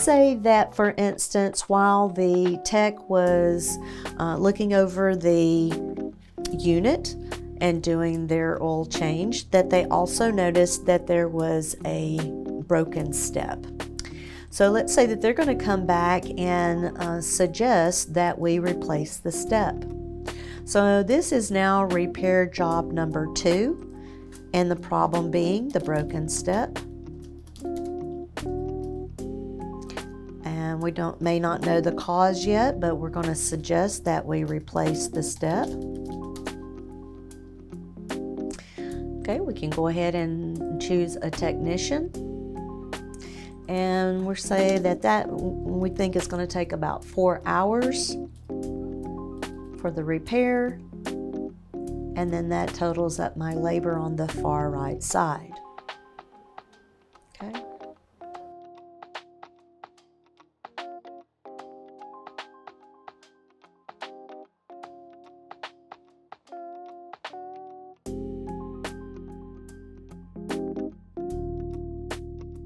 say that, for instance, while the tech was looking over the unit and doing their oil change, that they also noticed that there was a broken step. So let's say that they're going to come back and suggest that we replace the step. So this is now repair job number 2, and the problem being the broken step. And we may not know the cause yet, but we're going to suggest that we replace the step. Okay, we can go ahead and choose a technician. And we're saying that we think it's going to take about 4 hours for the repair. And then that totals up my labor on the far right side.